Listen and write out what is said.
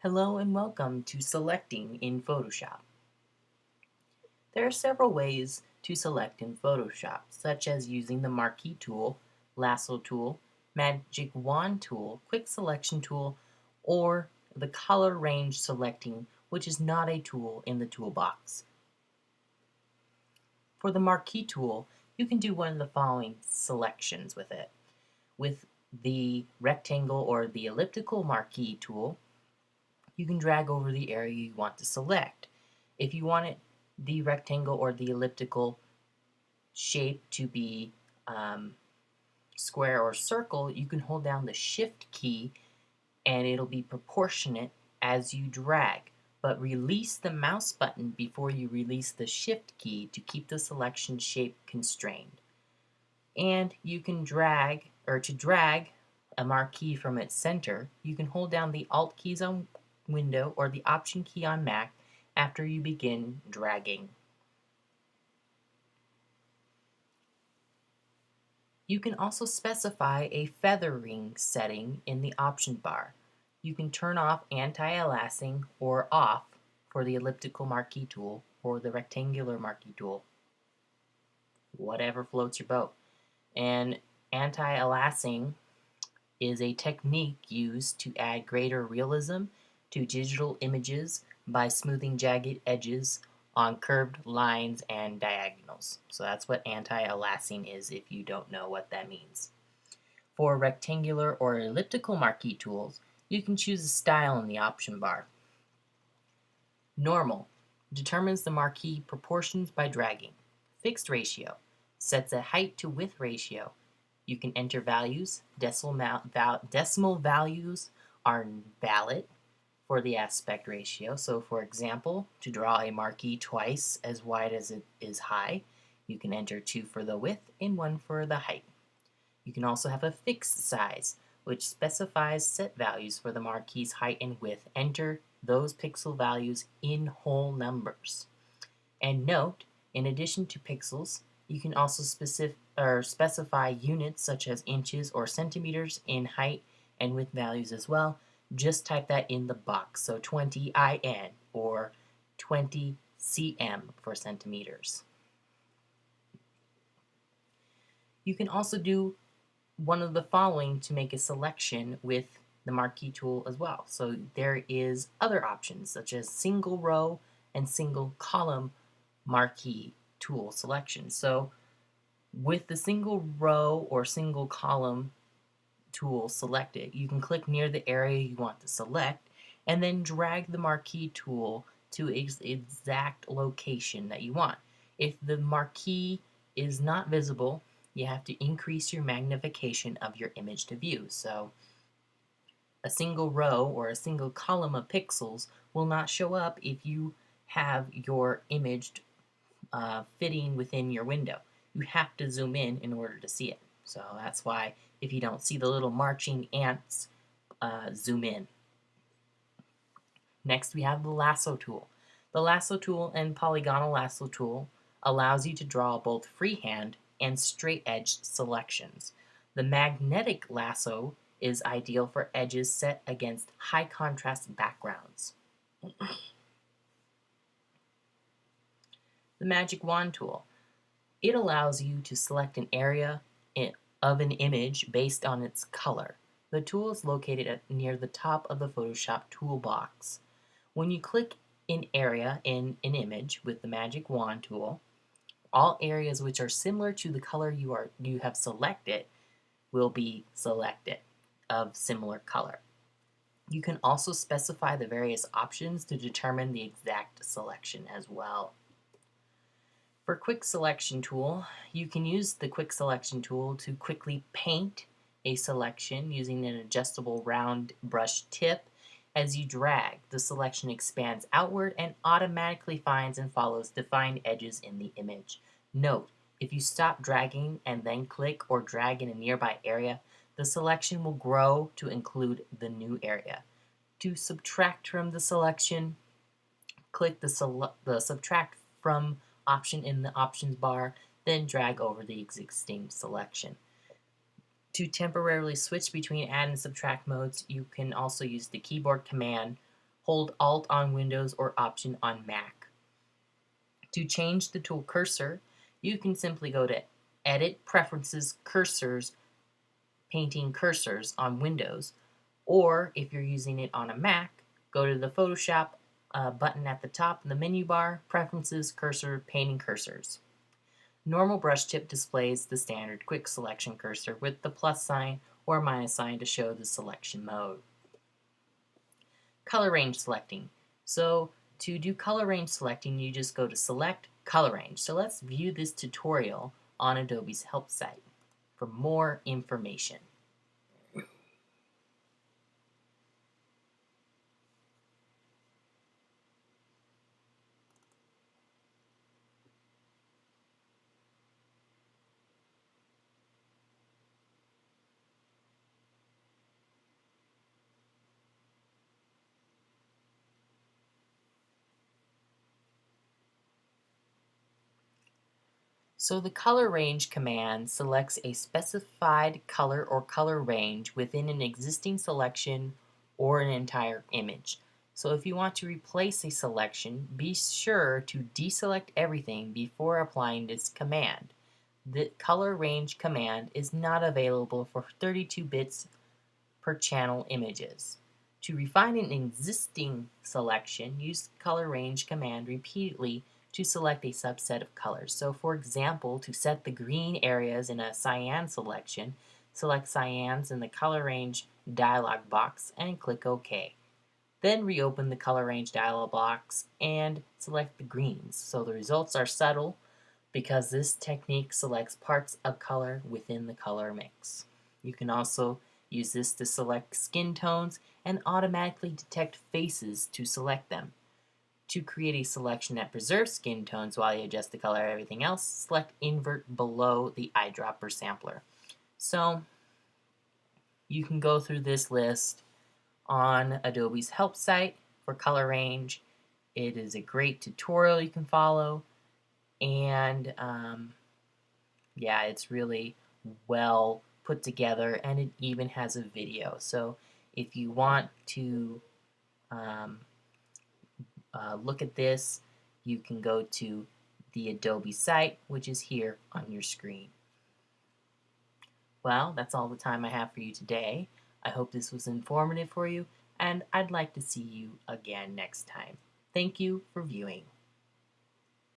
Hello and welcome to selecting in Photoshop. There are several ways to select in Photoshop, such as using the Marquee tool, Lasso tool, Magic Wand tool, Quick Selection tool, or the Color Range Selecting, which is not a tool in the toolbox. For the Marquee tool, you can do one of the following selections with it. With the rectangle or the elliptical Marquee tool, you can drag over the area you want to select. If you want the rectangle or the elliptical shape to be square or circle, you can hold down the Shift key and it'll be proportionate as you drag. But release the mouse button before you release the Shift key to keep the selection shape constrained. And you can drag a marquee from its center, you can hold down the Alt keys on Windows or the Option key on Mac after you begin dragging. You can also specify a feathering setting in the option bar. You can turn off anti-aliasing or off for the elliptical marquee tool or the rectangular marquee tool. Whatever floats your boat. And anti-aliasing is a technique used to add greater realism to digital images by smoothing jagged edges on curved lines and diagonals. So that's what anti-aliasing is if you don't know what that means. For rectangular or elliptical marquee tools, you can choose a style in the option bar. Normal determines the marquee proportions by dragging. Fixed ratio sets a height to width ratio. You can enter values. Decimal values are valid for the aspect ratio. So for example, to draw a marquee twice as wide as it is high, you can enter 2 for the width and 1 for the height. You can also have a fixed size, which specifies set values for the marquee's height and width. Enter those pixel values in whole numbers. And note, in addition to pixels, you can also specify units such as inches or centimeters in height and width values as well. Just type that in the box, so 20 IN or 20 cm for centimeters. You can also do one of the following to make a selection with the marquee tool as well. So there is other options such as single row and single column marquee tool selection. So with the single row or single column tool selected, you can click near the area you want to select and then drag the marquee tool to its exact location that you want. If the marquee is not visible, you have to increase your magnification of your image to view. So a single row or a single column of pixels will not show up if you have your image fitting within your window. You have to zoom in order to see it. So that's why if you don't see the little marching ants, zoom in. Next we have the lasso tool. The lasso tool and polygonal lasso tool allows you to draw both freehand and straight edge selections. The magnetic lasso is ideal for edges set against high contrast backgrounds. The Magic Wand tool. It allows you to select an area of an image based on its color. The tool is located near the top of the Photoshop toolbox. When you click an area in an image with the Magic Wand tool, all areas which are similar to the color you have selected will be selected of similar color. You can also specify the various options to determine the exact selection as well. For Quick Selection tool, you can use the Quick Selection tool to quickly paint a selection using an adjustable round brush tip. As you drag, the selection expands outward and automatically finds and follows defined edges in the image. Note, if you stop dragging and then click or drag in a nearby area, the selection will grow to include the new area. To subtract from the selection, click the Subtract From option in the options bar, then drag over the existing selection. To temporarily switch between add and subtract modes, you can also use the keyboard command Hold Alt on Windows or Option on Mac. To change the tool cursor, you can simply go to Edit Preferences Cursors, Painting Cursors on Windows, or if you're using it on a Mac, go to the Photoshop button at the top of the menu bar, Preferences, Cursor, Painting Cursors. Normal brush tip displays the standard quick selection cursor with the plus sign or minus sign to show the selection mode. Color range selecting. So to do color range selecting, you just go to Select Color Range. So let's view this tutorial on Adobe's help site for more information. So the color range command selects a specified color or color range within an existing selection or an entire image. So if you want to replace a selection, be sure to deselect everything before applying this command. The color range command is not available for 32 bits per channel images. To refine an existing selection, use the color range command repeatedly to select a subset of colors. So for example, to set the green areas in a cyan selection, select cyans in the color range dialog box and click OK. Then reopen the color range dialog box and select the greens. So the results are subtle because this technique selects parts of color within the color mix. You can also use this to select skin tones and automatically detect faces to select them. To create a selection that preserves skin tones while you adjust the color of everything else, select Invert below the eyedropper sampler. So you can go through this list on Adobe's help site for color range. It is a great tutorial you can follow, and yeah, it's really well put together, and it even has a video. So if you want to um, look at this, you can go to the Adobe site, which is here on your screen. Well, that's all the time I have for you today. I hope this was informative for you, and I'd like to see you again next time. Thank you for viewing.